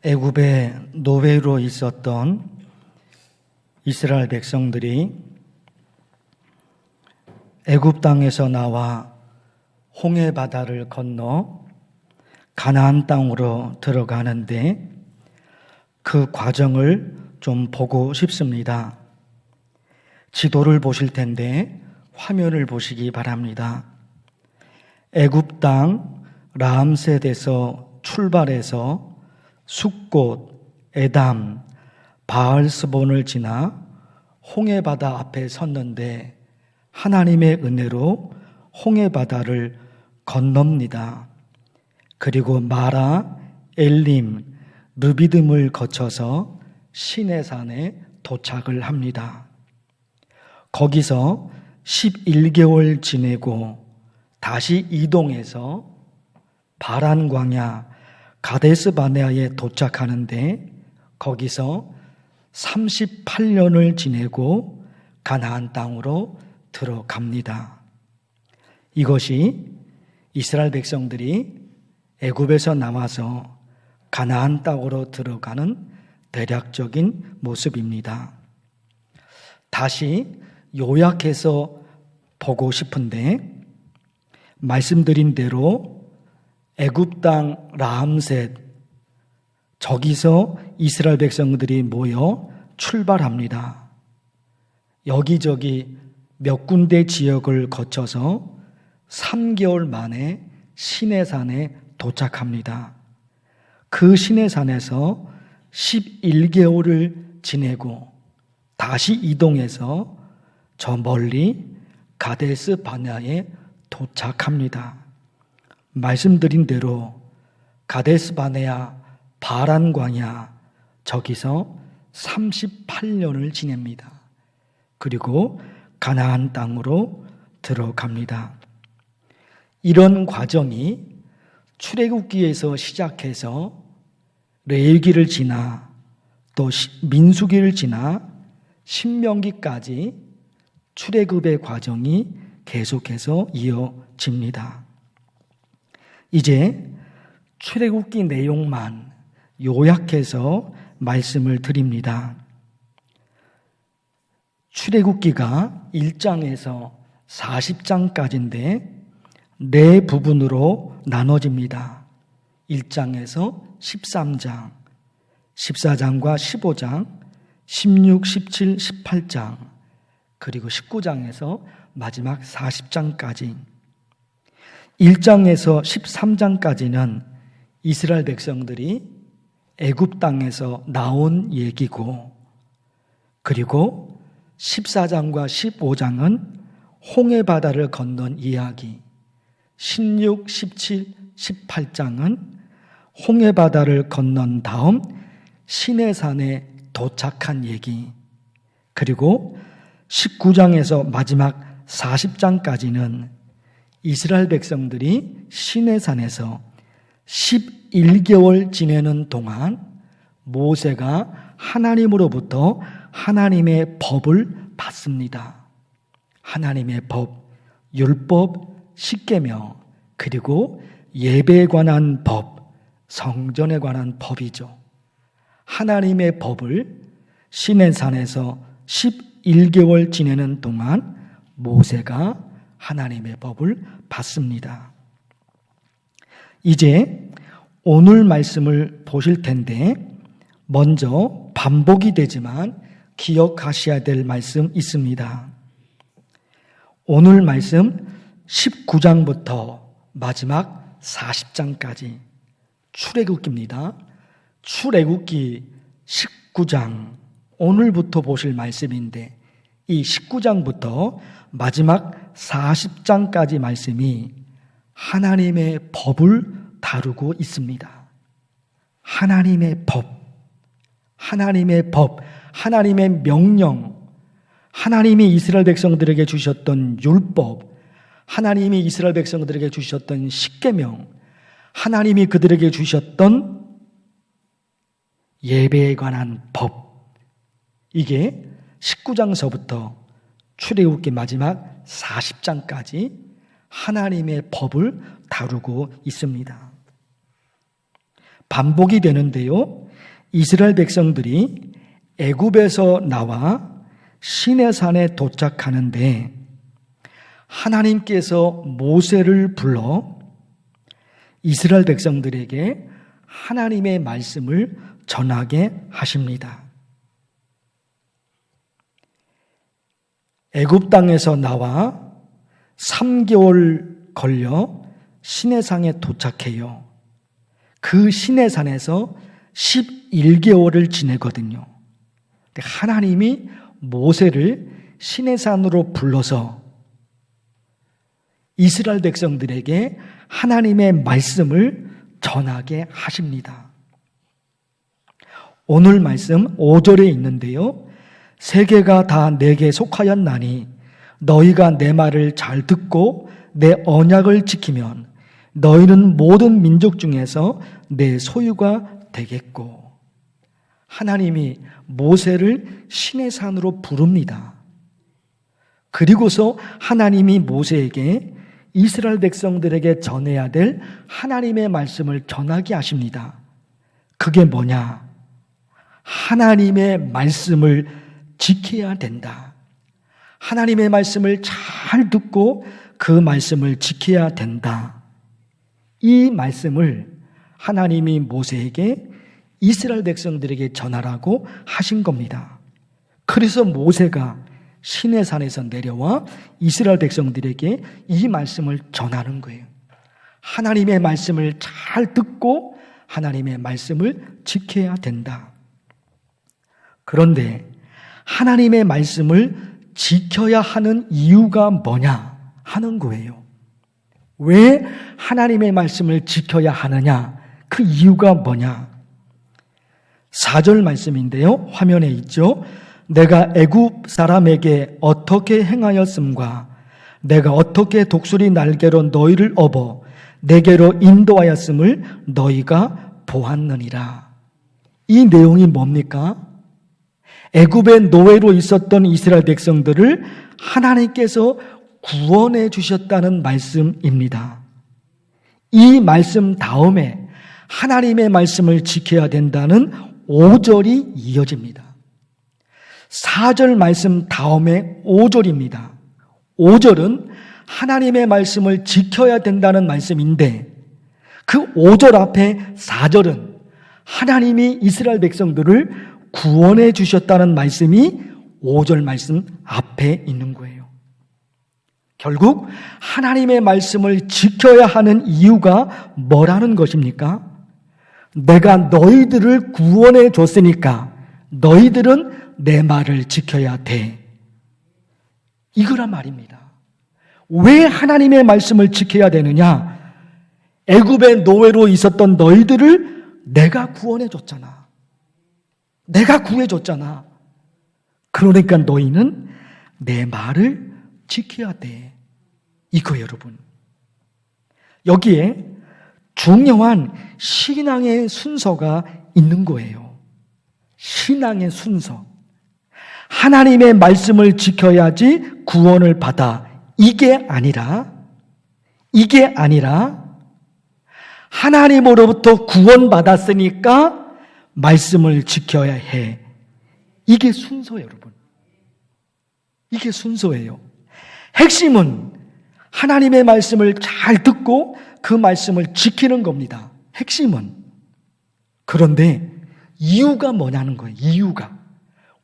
애굽의 노예로 있었던 이스라엘 백성들이 애굽 땅에서 나와 홍해 바다를 건너 가나안 땅으로 들어가는데 그 과정을 좀 보고 싶습니다. 지도를 보실 텐데 화면을 보시기 바랍니다. 애굽 땅 라암셋에서 출발해서 숫곳, 에담, 바알스본을 지나 홍해바다 앞에 섰는데 하나님의 은혜로 홍해바다를 건넙니다. 그리고 마라, 엘림, 르비딤을 거쳐서 시내산에 도착을 합니다. 거기서 11개월 지내고 다시 이동해서 바란 광야 가데스 바네아에 도착하는데 거기서 38년을 지내고 가나안 땅으로 들어갑니다. 이것이 이스라엘 백성들이 애굽에서 나와서 가나안 땅으로 들어가는 대략적인 모습입니다. 다시 요약해서 보고 싶은데 말씀드린 대로 애굽 땅 라암셋, 저기서 이스라엘 백성들이 모여 출발합니다. 여기저기 몇 군데 지역을 거쳐서 3개월 만에 시내산에 도착합니다. 그 시내산에서 11개월을 지내고 다시 이동해서 저 멀리 가데스 바네아에 도착합니다. 말씀드린 대로 가데스 바네아 바란 광야 저기서 38년을 지냅니다. 그리고 가나안 땅으로 들어갑니다. 이런 과정이 출애굽기에서 시작해서 레위기를 지나 또 민수기를 지나 신명기까지 출애굽의 과정이 계속해서 이어집니다. 이제 출애굽기 내용만 요약해서 말씀을 드립니다. 출애굽기가 1장에서 40장까지인데 네 부분으로 나눠집니다. 1장에서 13장, 14장과 15장, 16, 17, 18장, 그리고 19장에서 마지막 40장까지. 1장에서 13장까지는 이스라엘 백성들이 애굽 땅에서 나온 얘기고, 그리고 14장과 15장은 홍해바다를 건넌 이야기, 16, 17, 18장은 홍해바다를 건넌 다음 시내산에 도착한 얘기, 그리고 19장에서 마지막 40장까지는 이스라엘 백성들이 시내산에서 11개월 지내는 동안 모세가 하나님으로부터 하나님의 법을 받습니다. 하나님의 법, 율법, 십계명, 그리고 예배에 관한 법, 성전에 관한 법이죠. 하나님의 법을 시내산에서 11개월 지내는 동안 모세가 하나님의 법을 받습니다. 이제 오늘 말씀을 보실 텐데 먼저 반복이 되지만 기억하셔야 될 말씀 있습니다. 오늘 말씀 19장부터 마지막 40장까지 출애굽기입니다. 출애굽기 19장, 오늘부터 보실 말씀인데 이 19장부터 마지막 40장까지 말씀이 하나님의 법을 다루고 있습니다. 하나님의 법, 하나님의 법, 하나님의 명령, 하나님이 이스라엘 백성들에게 주셨던 율법, 하나님이 이스라엘 백성들에게 주셨던 십계명, 하나님이 그들에게 주셨던 예배에 관한 법, 이게 19장서부터 출애굽기 마지막 40장까지 하나님의 법을 다루고 있습니다. 반복이 되는데요. 이스라엘 백성들이 애굽에서 나와 시내산에 도착하는데 하나님께서 모세를 불러 이스라엘 백성들에게 하나님의 말씀을 전하게 하십니다. 애굽 땅에서 나와 3개월 걸려 시내산에 도착해요. 그 시내산에서 11개월을 지내거든요. 하나님이 모세를 시내산으로 불러서 이스라엘 백성들에게 하나님의 말씀을 전하게 하십니다. 오늘 말씀 5절에 있는데요. 세계가 다 내게 속하였나니 너희가 내 말을 잘 듣고 내 언약을 지키면 너희는 모든 민족 중에서 내 소유가 되겠고. 하나님이 모세를 시내산으로 부릅니다. 그리고서 하나님이 모세에게 이스라엘 백성들에게 전해야 될 하나님의 말씀을 전하게 하십니다. 그게 뭐냐? 하나님의 말씀을 지켜야 된다. 하나님의 말씀을 잘 듣고 그 말씀을 지켜야 된다. 이 말씀을 하나님이 모세에게 이스라엘 백성들에게 전하라고 하신 겁니다. 그래서 모세가 시내산에서 내려와 이스라엘 백성들에게 이 말씀을 전하는 거예요. 하나님의 말씀을 잘 듣고 하나님의 말씀을 지켜야 된다. 그런데 하나님의 말씀을 지켜야 하는 이유가 뭐냐 하는 거예요. 왜 하나님의 말씀을 지켜야 하느냐? 그 이유가 뭐냐? 4절 말씀인데요. 화면에 있죠. 내가 애굽 사람에게 어떻게 행하였음과 내가 어떻게 독수리 날개로 너희를 업어 내게로 인도하였음을 너희가 보았느니라. 이 내용이 뭡니까? 애굽의 노예로 있었던 이스라엘 백성들을 하나님께서 구원해 주셨다는 말씀입니다. 이 말씀 다음에 하나님의 말씀을 지켜야 된다는 5절이 이어집니다. 4절 말씀 다음에 5절입니다. 5절은 하나님의 말씀을 지켜야 된다는 말씀인데 그 5절 앞에 4절은 하나님이 이스라엘 백성들을 구원해 주셨다는 말씀이 5절 말씀 앞에 있는 거예요. 결국 하나님의 말씀을 지켜야 하는 이유가 뭐라는 것입니까? 내가 너희들을 구원해 줬으니까 너희들은 내 말을 지켜야 돼. 이거란 말입니다. 왜 하나님의 말씀을 지켜야 되느냐? 애굽의 노예로 있었던 너희들을 내가 구원해 줬잖아. 내가 구해 줬잖아. 그러니까 너희는 내 말을 지켜야 돼. 이거 여러분. 여기에 중요한 신앙의 순서가 있는 거예요. 신앙의 순서. 하나님의 말씀을 지켜야지 구원을 받아. 이게 아니라 하나님으로부터 구원받았으니까 말씀을 지켜야 해. 이게 순서예요, 여러분. 이게 순서예요. 핵심은 하나님의 말씀을 잘 듣고 그 말씀을 지키는 겁니다. 핵심은. 그런데 이유가 뭐냐는 거예요. 이유가.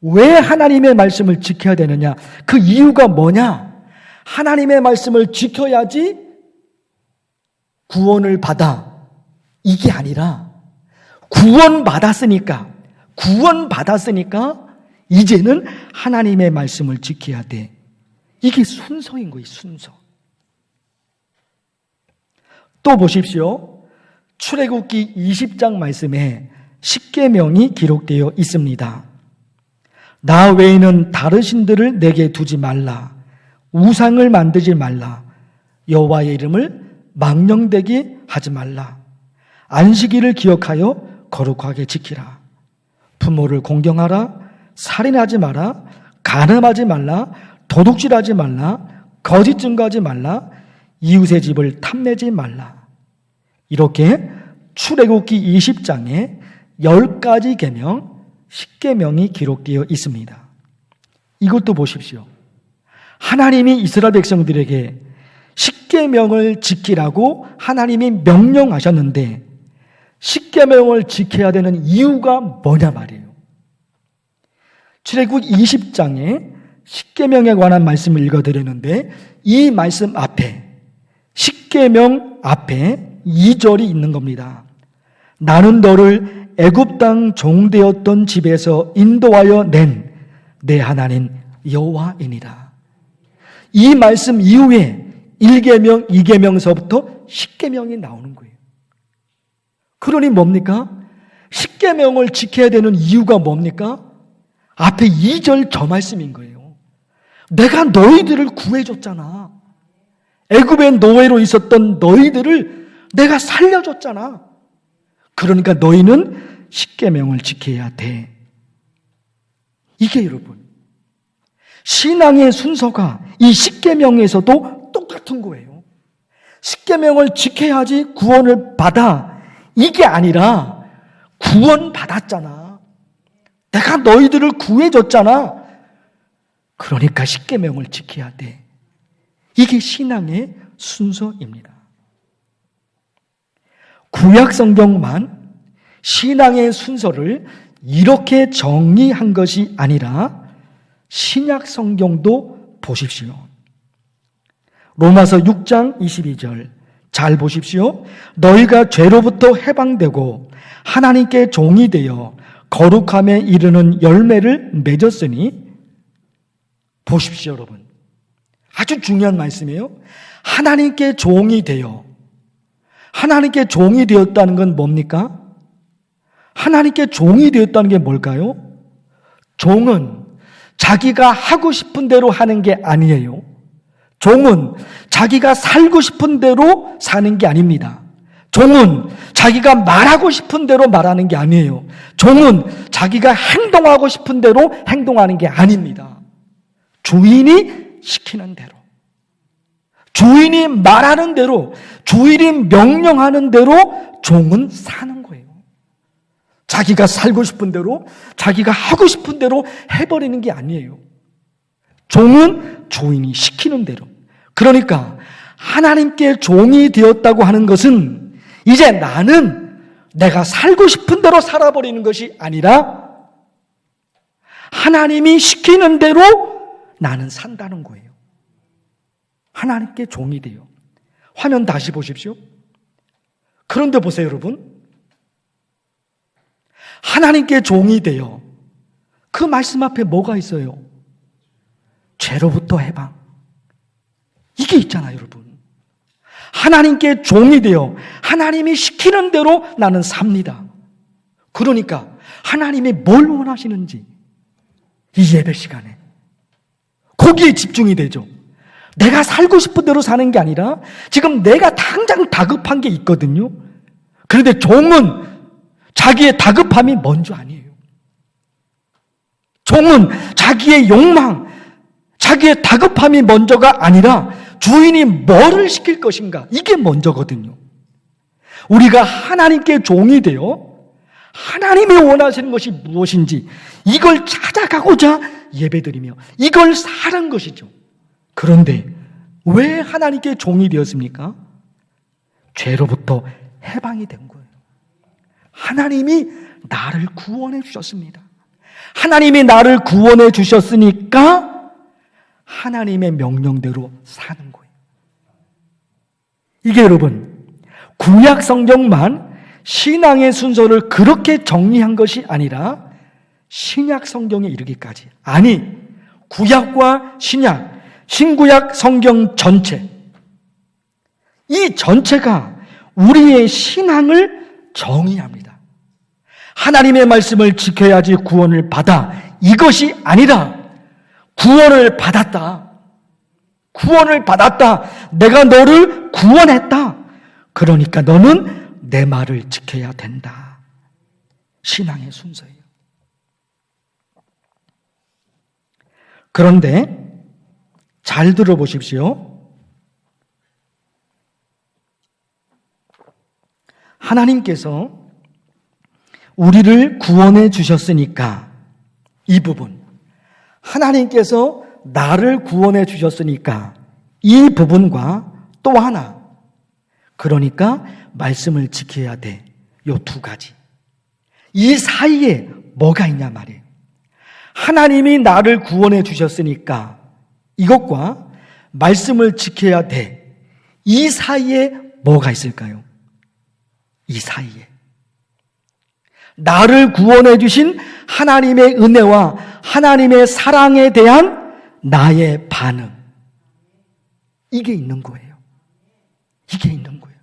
왜 하나님의 말씀을 지켜야 되느냐? 그 이유가 뭐냐? 하나님의 말씀을 지켜야지 구원을 받아. 이게 아니라 구원받았으니까 이제는 하나님의 말씀을 지켜야 돼. 이게 순서인 거예요. 순서. 또 보십시오. 출애굽기 20장 말씀에 십계명이 기록되어 있습니다. 나 외에는 다른 신들을 내게 두지 말라. 우상을 만들지 말라. 여호와의 이름을 망령되게 하지 말라. 안식일을 기억하여 거룩하게 지키라. 부모를 공경하라. 살인하지 마라. 간음하지 말라. 도둑질하지 말라. 거짓 증거하지 말라. 이웃의 집을 탐내지 말라. 이렇게 출애굽기 20장에 10가지 계명, 10계명이 기록되어 있습니다. 이것도 보십시오. 하나님이 이스라엘 백성들에게 10계명을 지키라고 하나님이 명령하셨는데 10계명을 지켜야 되는 이유가 뭐냐 말이에요. 출애굽 20장에 10계명에 관한 말씀을 읽어드렸는데 이 말씀 앞에 10계명 앞에 2절이 있는 겁니다. 나는 너를 애굽 땅 종되었던 집에서 인도하여 낸 내 하나님 여호와이니라. 이 말씀 이후에 1계명, 2계명서부터 10계명이 나오는 거예요. 그러니 뭡니까? 10계명을 지켜야 되는 이유가 뭡니까? 앞에 2절 저 말씀인 거예요. 내가 너희들을 구해줬잖아. 애굽의 노예로 있었던 너희들을 내가 살려줬잖아. 그러니까 너희는 10계명을 지켜야 돼. 이게 여러분, 신앙의 순서가 이 10계명에서도 똑같은 거예요. 10계명을 지켜야지 구원을 받아. 이게 아니라 구원 받았잖아. 내가 너희들을 구해줬잖아. 그러니까 10계명을 지켜야 돼. 이게 신앙의 순서입니다. 구약 성경만 신앙의 순서를 이렇게 정리한 것이 아니라 신약 성경도 보십시오. 로마서 6장 22절 잘 보십시오. 너희가 죄로부터 해방되고 하나님께 종이 되어 거룩함에 이르는 열매를 맺었으니, 보십시오 여러분. 아주 중요한 말씀이에요. 하나님께 종이 되어, 하나님께 종이 되었다는 건 뭡니까? 하나님께 종이 되었다는 게 뭘까요? 종은 자기가 하고 싶은 대로 하는 게 아니에요. 종은 자기가 살고 싶은 대로 사는 게 아닙니다. 종은 자기가 말하고 싶은 대로 말하는 게 아니에요. 종은 자기가 행동하고 싶은 대로 행동하는 게 아닙니다. 주인이 시키는 대로, 주인이 말하는 대로, 주인이 명령하는 대로 종은 사는 거예요. 자기가 살고 싶은 대로, 자기가 하고 싶은 대로 해버리는 게 아니에요. 종은 주인이 시키는 대로. 그러니까 하나님께 종이 되었다고 하는 것은 이제 나는 내가 살고 싶은 대로 살아버리는 것이 아니라 하나님이 시키는 대로 나는 산다는 거예요. 하나님께 종이 돼요. 화면 다시 보십시오. 그런데 보세요 여러분. 하나님께 종이 되어, 그 말씀 앞에 뭐가 있어요? 죄로부터 해방. 이게 있잖아요 여러분. 하나님께 종이 되어 하나님이 시키는 대로 나는 삽니다. 그러니까 하나님이 뭘 원하시는지 이 예배 시간에 거기에 집중이 되죠. 내가 살고 싶은 대로 사는 게 아니라 지금 내가 당장 다급한 게 있거든요. 그런데 종은 자기의 다급함이 먼저 아니에요. 종은 자기의 욕망, 자기의 다급함이 먼저가 아니라 주인이 뭐를 시킬 것인가, 이게 먼저거든요. 우리가 하나님께 종이 되어 하나님이 원하시는 것이 무엇인지 이걸 찾아가고자 예배드리며 이걸 사는 것이죠. 그런데 왜 하나님께 종이 되었습니까? 죄로부터 해방이 된 거예요. 하나님이 나를 구원해 주셨습니다. 하나님이 나를 구원해 주셨으니까 하나님의 명령대로 사는 거예요. 이게 여러분, 구약 성경만 신앙의 순서를 그렇게 정리한 것이 아니라 신약 성경에 이르기까지, 아니 구약과 신약, 신구약 성경 전체, 이 전체가 우리의 신앙을 정의합니다. 하나님의 말씀을 지켜야지 구원을 받아, 이것이 아니라 구원을 받았다, 구원을 받았다, 내가 너를 구원했다, 그러니까 너는 내 말을 지켜야 된다. 신앙의 순서예요. 그런데 잘 들어보십시오. 하나님께서 우리를 구원해 주셨으니까 이 부분, 하나님께서 나를 구원해 주셨으니까 이 부분과 또 하나, 그러니까 말씀을 지켜야 돼. 요 두 가지. 이 사이에 뭐가 있냐 말이에요. 하나님이 나를 구원해 주셨으니까 이것과 말씀을 지켜야 돼. 이 사이에 뭐가 있을까요? 이 사이에 나를 구원해 주신 하나님의 은혜와 하나님의 사랑에 대한 나의 반응, 이게 있는 거예요. 이게 있는 거예요.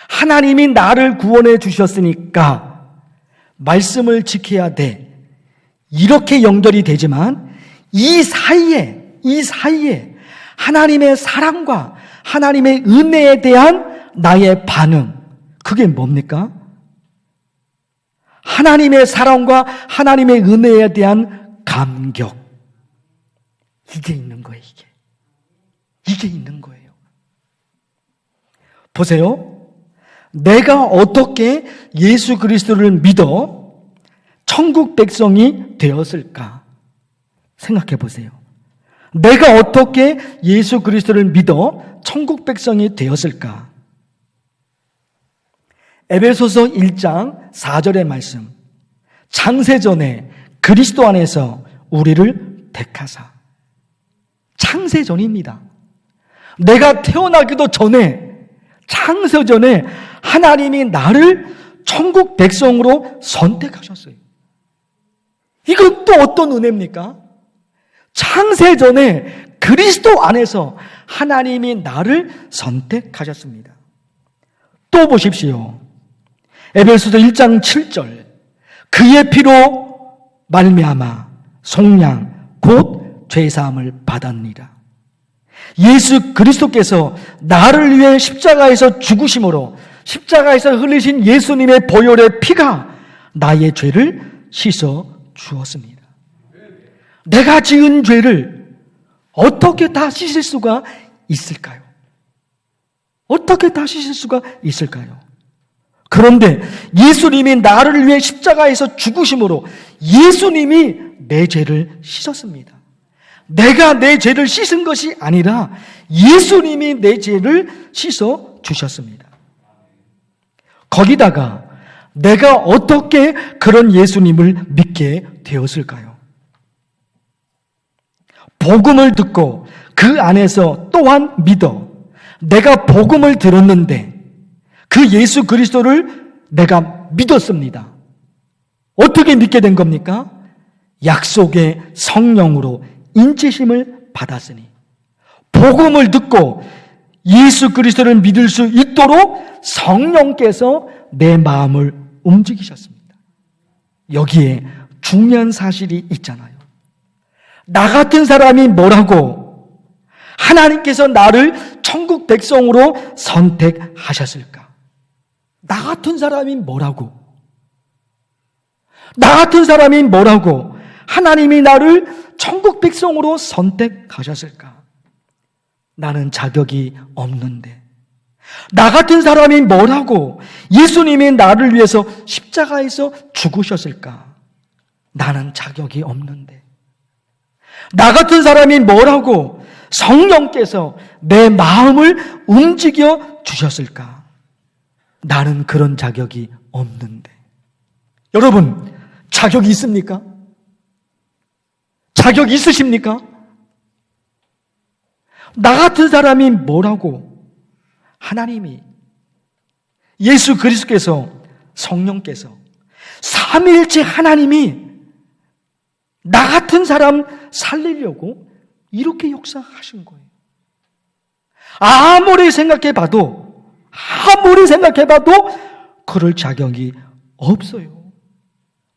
하나님이 나를 구원해 주셨으니까 말씀을 지켜야 돼. 이렇게 연결이 되지만 이 사이에 하나님의 사랑과 하나님의 은혜에 대한 나의 반응, 그게 뭡니까? 하나님의 사랑과 하나님의 은혜에 대한 감격. 이게 있는 거예요, 이게 있는 거예요. 보세요. 내가 어떻게 예수 그리스도를 믿어 천국 백성이 되었을까? 생각해 보세요. 내가 어떻게 예수 그리스도를 믿어 천국 백성이 되었을까? 에베소서 1장 4절의 말씀. 창세전에 그리스도 안에서 우리를 택하사. 창세전입니다. 내가 태어나기도 전에, 창세전에 하나님이 나를 천국 백성으로 선택하셨어요. 이건 또 어떤 은혜입니까? 창세전에 그리스도 안에서 하나님이 나를 선택하셨습니다. 또 보십시오. 에베소서 1장 7절. 그의 피로 말미암아 속량 곧 죄사함을 받았느니라. 예수 그리스도께서 나를 위해 십자가에서 죽으심으로 십자가에서 흘리신 예수님의 보혈의 피가 나의 죄를 씻어 주었습니다. 내가 지은 죄를 어떻게 다 씻을 수가 있을까요? 어떻게 다 씻을 수가 있을까요? 그런데 예수님이 나를 위해 십자가에서 죽으심으로 예수님이 내 죄를 씻었습니다. 내가 내 죄를 씻은 것이 아니라 예수님이 내 죄를 씻어 주셨습니다. 거기다가 내가 어떻게 그런 예수님을 믿게 되었을까요? 복음을 듣고 그 안에서 또한 믿어 내가 복음을 들었는데 그 예수 그리스도를 내가 믿었습니다. 어떻게 믿게 된 겁니까? 약속의 성령으로 인치심을 받았으니 복음을 듣고 예수 그리스도를 믿을 수 있도록 성령께서 내 마음을 움직이셨습니다. 여기에 중요한 사실이 있잖아요. 나 같은 사람이 뭐라고 하나님께서 나를 천국 백성으로 선택하셨을까? 나 같은 사람이 뭐라고? 나 같은 사람이 뭐라고 하나님이 나를 천국 백성으로 선택하셨을까? 나는 자격이 없는데. 나 같은 사람이 뭐라고 예수님이 나를 위해서 십자가에서 죽으셨을까? 나는 자격이 없는데. 나 같은 사람이 뭐라고 성령께서 내 마음을 움직여 주셨을까? 나는 그런 자격이 없는데. 여러분, 자격이 있습니까? 자격 있으십니까? 나 같은 사람이 뭐라고 하나님이 예수 그리스도께서 성령께서 삼위일체 하나님이 나 같은 사람 살리려고 이렇게 역사하신 거예요. 아무리 생각해봐도 그럴 자격이 없어요.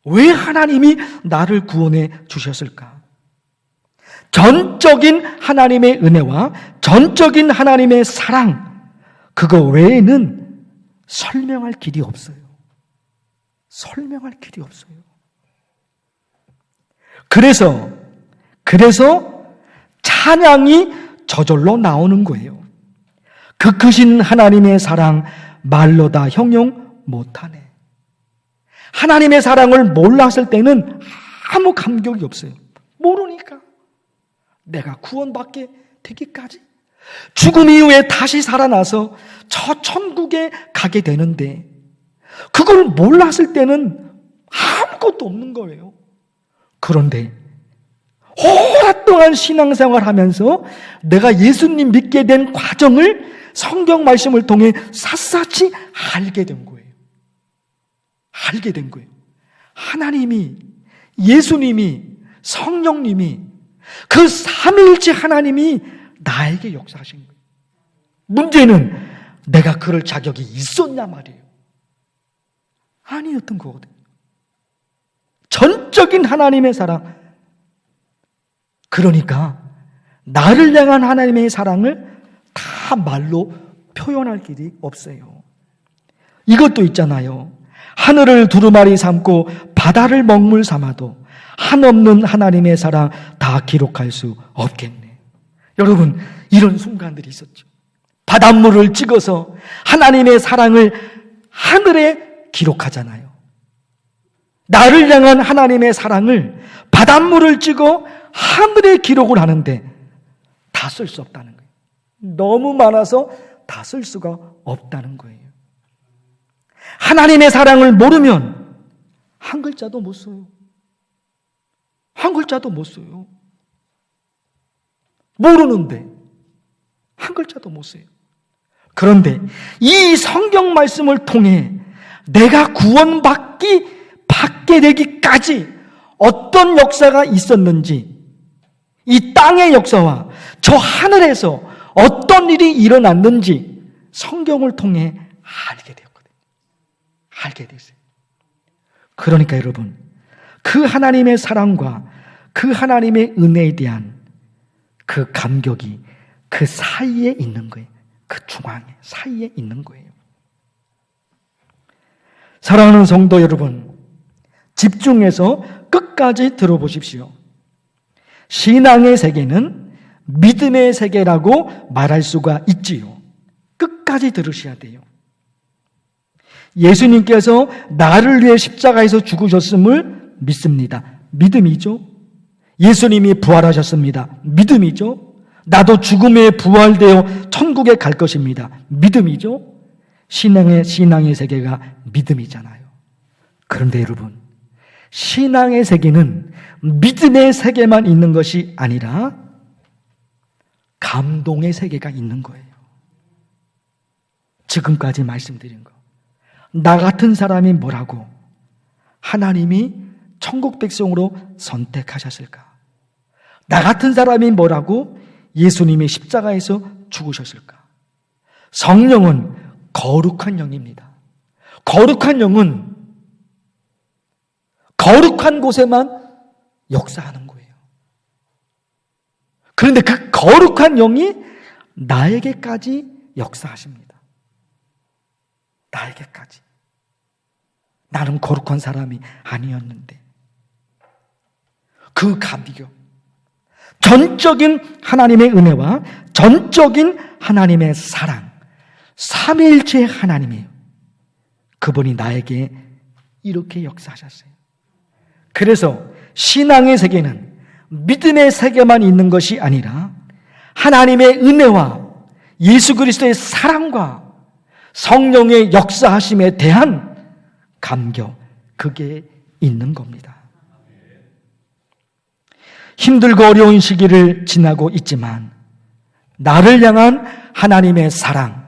왜 하나님이 나를 구원해 주셨을까? 전적인 하나님의 은혜와 전적인 하나님의 사랑, 그거 외에는 설명할 길이 없어요. 설명할 길이 없어요. 그래서 찬양이 저절로 나오는 거예요. 그 크신 하나님의 사랑 말로 다 형용 못하네. 하나님의 사랑을 몰랐을 때는 아무 감격이 없어요. 모르니까. 내가 구원받게 되기까지. 죽음 이후에 다시 살아나서 저 천국에 가게 되는데 그걸 몰랐을 때는 아무것도 없는 거예요. 그런데 오랫동안 신앙생활 하면서 내가 예수님 믿게 된 과정을 성경 말씀을 통해 샅샅이 알게 된 거예요. 알게 된 거예요. 하나님이, 예수님이, 성령님이, 그 삼위일체 하나님이 나에게 역사하신 거예요. 문제는 내가 그럴 자격이 있었냐 말이에요. 아니었던 거거든요. 전적인 하나님의 사랑. 그러니까 나를 향한 하나님의 사랑을 다 말로 표현할 길이 없어요. 이것도 있잖아요. 하늘을 두루마리 삼고 바다를 먹물 삼아도 한없는 하나님의 사랑 다 기록할 수 없겠네. 여러분, 이런 순간들이 있었죠. 바닷물을 찍어서 하나님의 사랑을 하늘에 기록하잖아요. 나를 향한 하나님의 사랑을 바닷물을 찍어 하늘에 기록을 하는데 다 쓸 수 없다는 거예요. 너무 많아서 다 쓸 수가 없다는 거예요. 하나님의 사랑을 모르면 한 글자도 못 써요. 한 글자도 못 써요. 모르는데 한 글자도 못 써요. 그런데 이 성경 말씀을 통해 내가 받게 되기까지 어떤 역사가 있었는지, 이 땅의 역사와 저 하늘에서 어떤 일이 일어났는지 성경을 통해 알게 되었거든요. 알게 됐어요. 그러니까 여러분, 그 하나님의 사랑과 그 하나님의 은혜에 대한 그 감격이 그 사이에 있는 거예요. 그 중앙에, 사이에 있는 거예요. 사랑하는 성도 여러분, 집중해서 끝까지 들어보십시오. 신앙의 세계는 믿음의 세계라고 말할 수가 있지요. 끝까지 들으셔야 돼요. 예수님께서 나를 위해 십자가에서 죽으셨음을 믿습니다. 믿음이죠. 예수님이 부활하셨습니다. 믿음이죠. 나도 죽음에 부활되어 천국에 갈 것입니다. 믿음이죠. 신앙의 세계가 믿음이잖아요. 그런데 여러분, 신앙의 세계는 믿음의 세계만 있는 것이 아니라 감동의 세계가 있는 거예요. 지금까지 말씀드린 거. 나 같은 사람이 뭐라고 하나님이 천국 백성으로 선택하셨을까? 나 같은 사람이 뭐라고 예수님이 십자가에서 죽으셨을까? 성령은 거룩한 영입니다. 거룩한 영은 거룩한 곳에만 역사하는 거예요. 그런데 그 거룩한 영이 나에게까지 역사하십니다. 나에게까지. 나는 거룩한 사람이 아니었는데. 그 감격, 전적인 하나님의 은혜와 전적인 하나님의 사랑, 삼위일체 하나님이에요. 그분이 나에게 이렇게 역사하셨어요. 그래서 신앙의 세계는 믿음의 세계만 있는 것이 아니라 하나님의 은혜와 예수 그리스도의 사랑과 성령의 역사하심에 대한 감격, 그게 있는 겁니다. 힘들고 어려운 시기를 지나고 있지만 나를 향한 하나님의 사랑,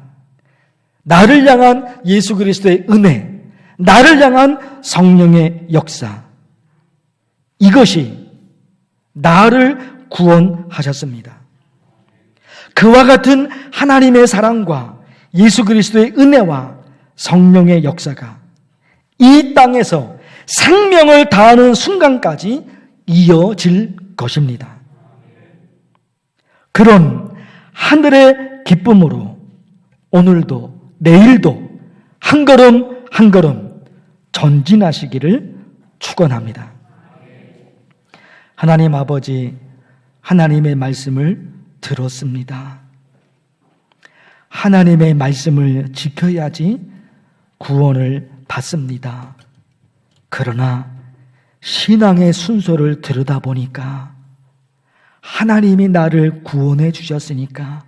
나를 향한 예수 그리스도의 은혜, 나를 향한 성령의 역사, 이것이 나를 구원하셨습니다. 그와 같은 하나님의 사랑과 예수 그리스도의 은혜와 성령의 역사가 이 땅에서 생명을 다하는 순간까지 이어질 것입니다. 그런 하늘의 기쁨으로 오늘도 내일도 한 걸음 한 걸음 전진하시기를 축원합니다. 하나님 아버지, 하나님의 말씀을 들었습니다. 하나님의 말씀을 지켜야지 구원을 받습니다. 그러나 신앙의 순서를 들여다보니까 하나님이 나를 구원해 주셨으니까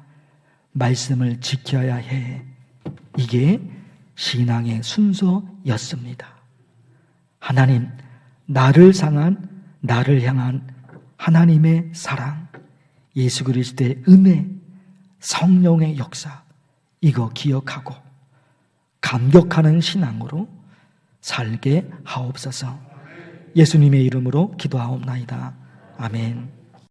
말씀을 지켜야 해. 이게 신앙의 순서였습니다. 하나님, 나를 향한 하나님의 사랑, 예수 그리스도의 은혜, 성령의 역사, 이거 기억하고 감격하는 신앙으로 살게 하옵소서. 예수님의 이름으로 기도하옵나이다. 아멘.